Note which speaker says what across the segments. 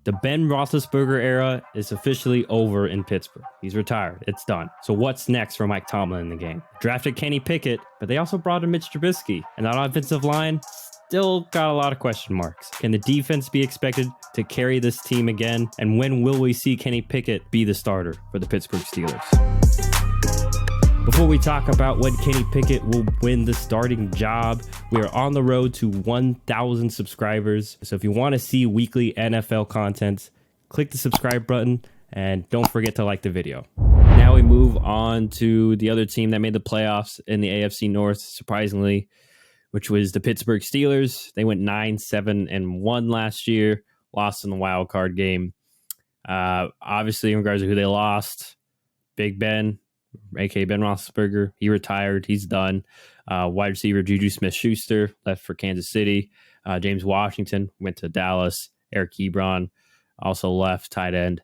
Speaker 1: The Ben Roethlisberger era is officially over in Pittsburgh. He's retired. It's done. So what's next for Mike Tomlin in the game? Drafted Kenny Pickett, but they also brought in Mitch Trubisky. And that offensive line still got a lot of question marks. Can the defense be expected to carry this team again? And when will we see Kenny Pickett be the starter for the Pittsburgh Steelers? Before we talk about when Kenny Pickett will win the starting job, we are on the road to 1,000 subscribers. So if you want to see weekly NFL content, click the subscribe button and don't forget to like the video. Now we move on to the other team that made the playoffs in the AFC North, surprisingly, which was the Pittsburgh Steelers. They went 9-7-1 last year, lost in the wild card game. Obviously, in regards to who they lost, Big Ben, a.k.a. Ben Roethlisberger, he retired. He's done. Wide receiver Juju Smith-Schuster left for Kansas City. James Washington went to Dallas. Eric Ebron also left. Tight end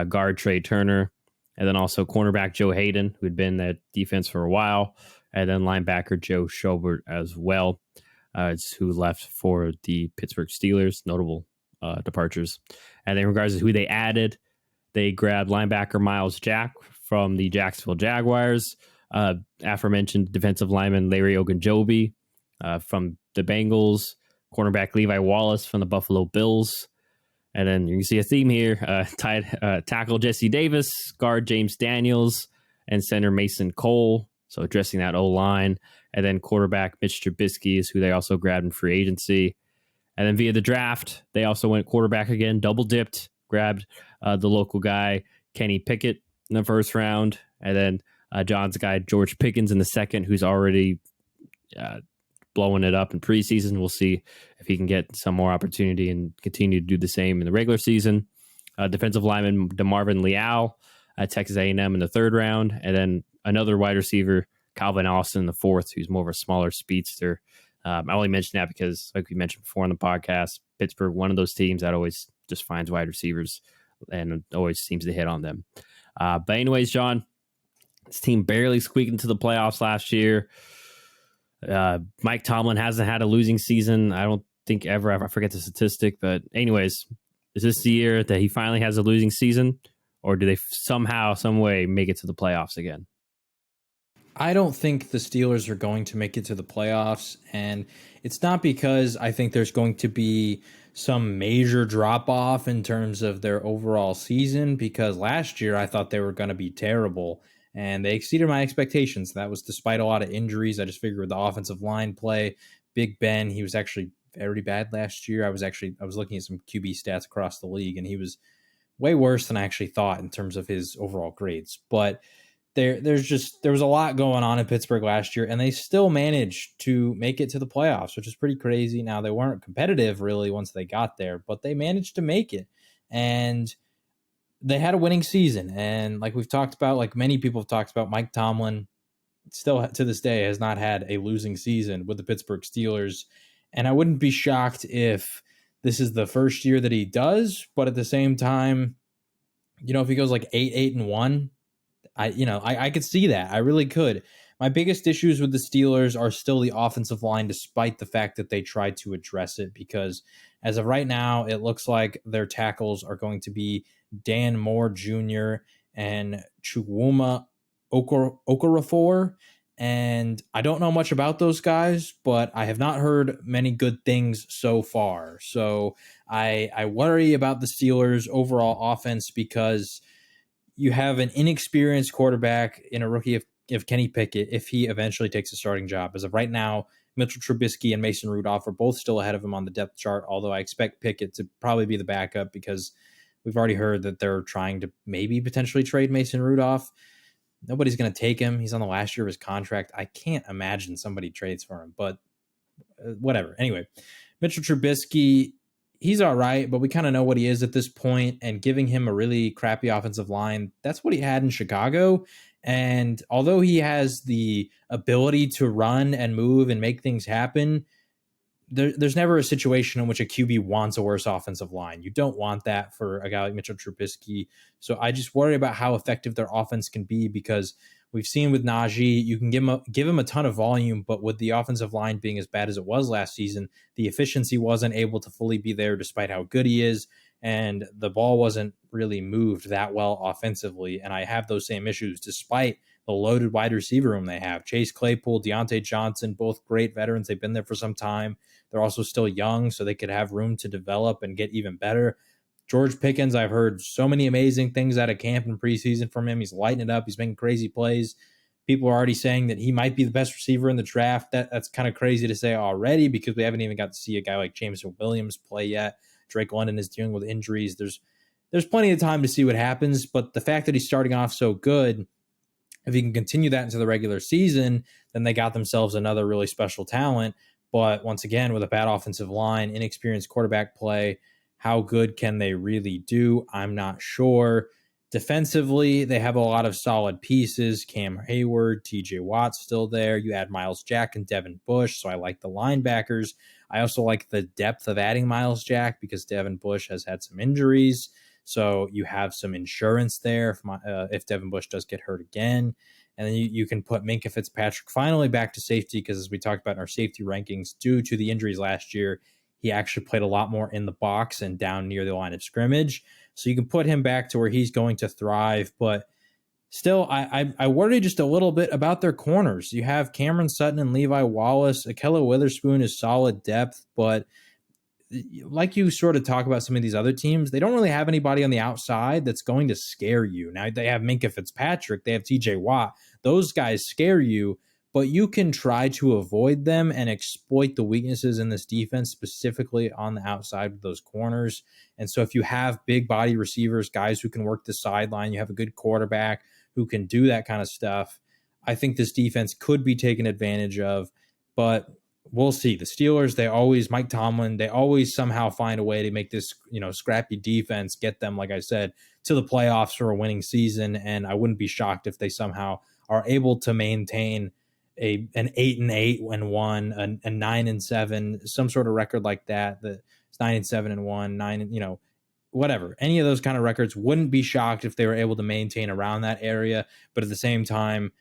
Speaker 1: guard Trey Turner. And then also cornerback Joe Hayden, who had been that defense for a while. And then linebacker Joe Schobert as well, who left for the Pittsburgh Steelers. Notable departures. And in regards to who they added, they grabbed linebacker Miles Jack from the Jacksonville Jaguars, aforementioned defensive lineman Larry Ogunjobi from the Bengals, cornerback Levi Wallace from the Buffalo Bills, and then you can see a theme here, tackle Jesse Davis, guard James Daniels, and center Mason Cole, so addressing that O-line, and then quarterback Mitch Trubisky is who they also grabbed in free agency. And then via the draft, they also went quarterback again, double-dipped, grabbed the local guy Kenny Pickett in the first round, and then John's guy George Pickens in the second, who's already blowing it up in preseason. We'll see if he can get some more opportunity and continue to do the same in the regular season. Defensive lineman DeMarvin Leal at Texas A&M in the third round, and then another wide receiver Calvin Austin in the fourth, who's more of a smaller speedster. I only mention that because, like we mentioned before on the podcast, Pittsburgh, one of those teams that always just finds wide receivers and always seems to hit on them. But anyways, John, this team barely squeaked into the playoffs last year. Mike Tomlin hasn't had a losing season, I don't think ever. I forget the statistic, but anyways, is this the year that he finally has a losing season, or do they somehow, some way make it to the playoffs again?
Speaker 2: I don't think the Steelers are going to make it to the playoffs, and it's not because I think there's going to be some major drop-off in terms of their overall season, because last year I thought they were going to be terrible, and they exceeded my expectations. That was despite a lot of injuries. I just figured with the offensive line play, Big Ben, he was actually very bad last year. I was looking at some QB stats across the league, and he was way worse than I actually thought in terms of his overall grades. But there was a lot going on in Pittsburgh last year, and they still managed to make it to the playoffs, which is pretty crazy. Now, they weren't competitive really once they got there, but they managed to make it, and they had a winning season. And like we've talked about, like many people have talked about, Mike Tomlin still to this day has not had a losing season with the Pittsburgh Steelers, and I wouldn't be shocked if this is the first year that he does. But at the same time, if he goes like 8-1, I could see that. I really could. My biggest issues with the Steelers are still the offensive line, despite the fact that they tried to address it, because as of right now, it looks like their tackles are going to be Dan Moore Jr. and Chukwuma Okorafor. And I don't know much about those guys, but I have not heard many good things so far. So I worry about the Steelers' overall offense, because you have an inexperienced quarterback in a rookie of Kenny Pickett if he eventually takes a starting job. As of right now, Mitchell Trubisky and Mason Rudolph are both still ahead of him on the depth chart, although I expect Pickett to probably be the backup, because we've already heard that they're trying to maybe potentially trade Mason Rudolph. Nobody's going to take him. He's on the last year of his contract. I can't imagine somebody trades for him, but whatever. Anyway, Mitchell Trubisky, he's all right, but we kind of know what he is at this point, and giving him a really crappy offensive line, that's what he had in Chicago. And although he has the ability to run and move and make things happen, there's never a situation in which a QB wants a worse offensive line. You don't want that for a guy like Mitchell Trubisky. So I just worry about how effective their offense can be, because we've seen with Najee, you can give him a ton of volume, but with the offensive line being as bad as it was last season, the efficiency wasn't able to fully be there despite how good he is. and the ball wasn't really moved that well offensively. And I have those same issues despite the loaded wide receiver room they have. Chase Claypool, Deontay Johnson, both great veterans. They've been there for some time. They're also still young, so they could have room to develop and get even better. George Pickens, I've heard so many amazing things out of camp and preseason from him. He's lighting it up. He's making crazy plays. People are already saying that he might be the best receiver in the draft. That's kind of crazy to say already because we haven't even got to see a guy like Jameson Williams play yet. Drake London is dealing with injuries. There's plenty of time to see what happens, but the fact that he's starting off so good, if he can continue that into the regular season, then they got themselves another really special talent. But once again, with a bad offensive line, inexperienced quarterback play, how good can they really do? I'm not sure. Defensively, they have a lot of solid pieces. Cam Hayward, TJ Watt's still there. You add Miles Jack and Devin Bush, so I like the linebackers. I also like the depth of adding Miles Jack because Devin Bush has had some injuries. So you have some insurance there if Devin Bush does get hurt again. And then you can put Minkah Fitzpatrick finally back to safety because, as we talked about in our safety rankings, due to the injuries last year, he actually played a lot more in the box and down near the line of scrimmage. So you can put him back to where he's going to thrive. But still, I worry just a little bit about their corners. You have Cameron Sutton and Levi Wallace. Ahkello Witherspoon is solid depth, but like you sort of talk about some of these other teams, they don't really have anybody on the outside that's going to scare you. Now, they have Minkah Fitzpatrick, they have TJ Watt. Those guys scare you, but you can try to avoid them and exploit the weaknesses in this defense, specifically on the outside with those corners. And so if you have big body receivers, guys who can work the sideline, you have a good quarterback who can do that kind of stuff, I think this defense could be taken advantage of. But we'll see. The Steelers, Mike Tomlin, they always somehow find a way to make this, scrappy defense get them, like I said, to the playoffs for a winning season. And I wouldn't be shocked if they somehow are able to maintain an 8-8-1, a 9-7, some sort of record like that. It's 9-7-1, whatever. Any of those kind of records, wouldn't be shocked if they were able to maintain around that area. But at the same time,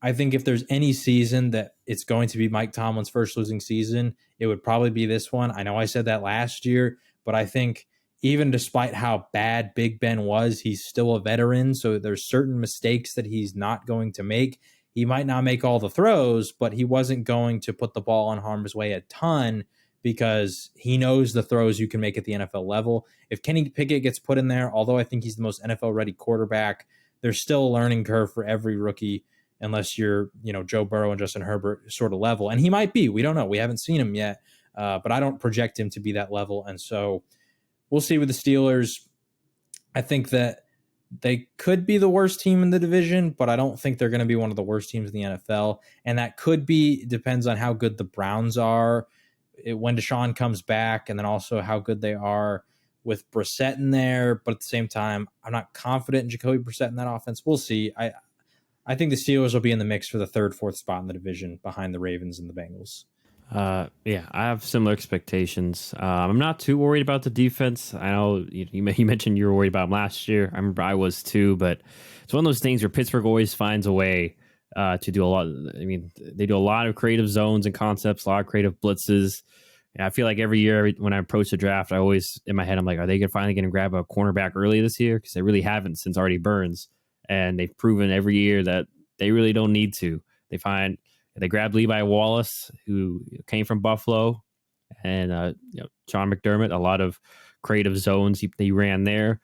Speaker 2: I think if there's any season that it's going to be Mike Tomlin's first losing season, it would probably be this one. I know I said that last year, but I think even despite how bad Big Ben was, he's still a veteran. So there's certain mistakes that he's not going to make. He might not make all the throws, but he wasn't going to put the ball in harm's way a ton because he knows the throws you can make at the NFL level. If Kenny Pickett gets put in there, although I think he's the most NFL-ready quarterback, there's still a learning curve for every rookie unless you're, Joe Burrow and Justin Herbert sort of level. And he might be. We don't know. We haven't seen him yet. But I don't project him to be that level. And so we'll see with the Steelers. I think that they could be the worst team in the division, but I don't think they're going to be one of the worst teams in the NFL. And that depends on how good the Browns are when Deshaun comes back, and then also how good they are with Brissett in there. But at the same time, I'm not confident in Jacoby Brissett in that offense. We'll see. I think the Steelers will be in the mix for the third, fourth spot in the division behind the Ravens and the Bengals.
Speaker 1: Yeah, I have similar expectations. I'm not too worried about the defense. I know you mentioned you were worried about them last year. I remember I was too, but it's one of those things where Pittsburgh always finds a way to do a lot. They do a lot of creative zones and concepts, a lot of creative blitzes. And I feel like every year when I approach the draft, I always, in my head, I'm like, are they finally going to grab a cornerback early this year? Because they really haven't since Artie Burns. And they've proven every year that they really don't need to. They grabbed Levi Wallace, who came from Buffalo, and Sean McDermott. A lot of creative zones he ran there.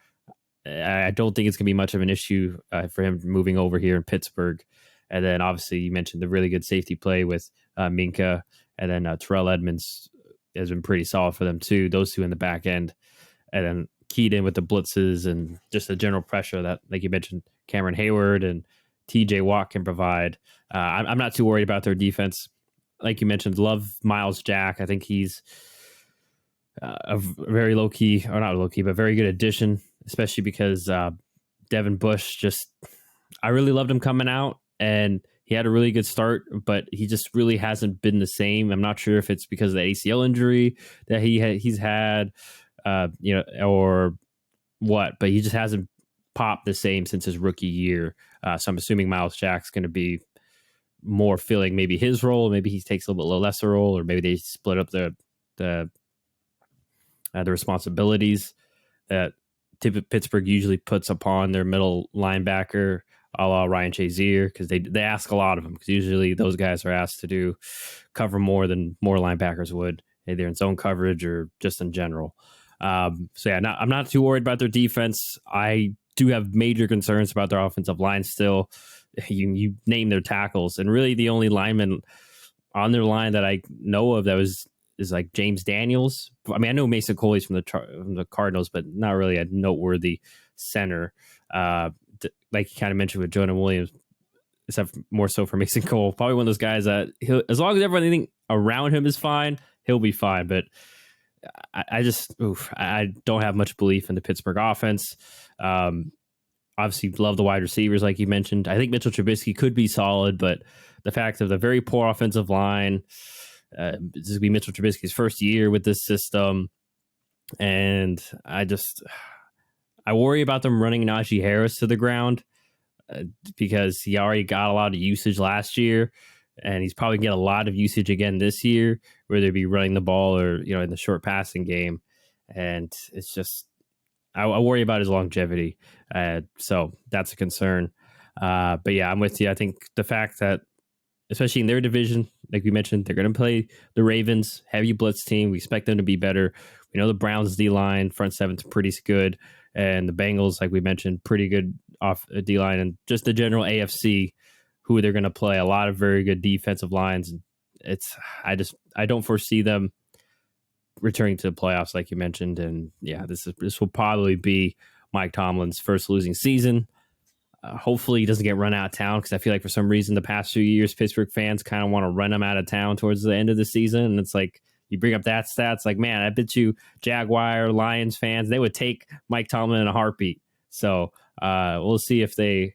Speaker 1: I don't think it's going to be much of an issue for him moving over here in Pittsburgh. And then obviously you mentioned the really good safety play with Minkah, and then Terrell Edmonds has been pretty solid for them too. Those two in the back end, and then keyed in with the blitzes and just the general pressure that, like you mentioned, Cameron Hayward and TJ Watt can provide. I'm not too worried about their defense. Like you mentioned, love Miles Jack. I think he's a very low-key, or not low-key, but very good addition, especially because Devin Bush I really loved him coming out, and he had a really good start, but he just really hasn't been the same. I'm not sure if it's because of the ACL injury that he's had, or what, but he just hasn't popped the same since his rookie year. So I'm assuming Miles Jack's going to be more filling maybe his role. Maybe he takes a little bit lesser role, or maybe they split up the responsibilities. that Pittsburgh usually puts upon their middle linebacker, a la Ryan Shazier, because they ask a lot of them, because usually those guys are asked to cover more than more linebackers would, either in zone coverage or just in general. So yeah, I'm not too worried about their defense. I do have major concerns about their offensive line still. You name their tackles, and really the only lineman on their line that I know of that is like James Daniels. I mean, I know Mason Coley's from the Cardinals, but not really a noteworthy center. Like you kind of mentioned with Jonah Williams, except more so for Mason Cole. Probably one of those guys that as long as everything around him is fine, he'll be fine. But I don't have much belief in the Pittsburgh offense. Obviously, love the wide receivers, like you mentioned. I think Mitchell Trubisky could be solid, but the fact of the very poor offensive line, this will be Mitchell Trubisky's first year with this system. And I worry about them running Najee Harris to the ground because he already got a lot of usage last year, and he's probably going to get a lot of usage again this year, whether it be running the ball or, in the short passing game. And it's just, I worry about his longevity. So that's a concern. But yeah, I'm with you. I think the fact that, especially in their division, like we mentioned, they're going to play the Ravens, heavy blitz team. We expect them to be better. We know the Browns D-line, front seven's pretty good. And the Bengals, like we mentioned, pretty good off D-line. And just the general AFC, who they're going to play, a lot of very good defensive lines. I don't foresee them returning to the playoffs, like you mentioned. And yeah, this will probably be Mike Tomlin's first losing season. Hopefully he doesn't get run out of town, because I feel like for some reason the past few years Pittsburgh fans kind of want to run him out of town towards the end of the season. And it's like, you bring up that stats, like, man, I bet you Jaguar, Lions fans, they would take Mike Tomlin in a heartbeat. So we'll see if he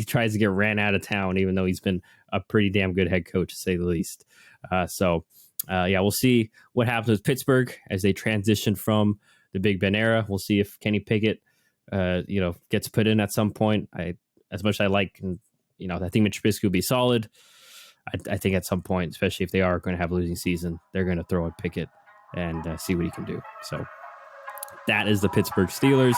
Speaker 1: tries to get ran out of town, even though he's been a pretty damn good head coach, to say the least. Yeah, we'll see what happens with Pittsburgh as they transition from the Big Ben era. We'll see if Kenny Pickett, gets put in at some point. As much as I like, I think Mitch Trubisky will be solid. I think at some point, especially if they are going to have a losing season, they're going to throw at Pickett and see what he can do. So that is the Pittsburgh Steelers.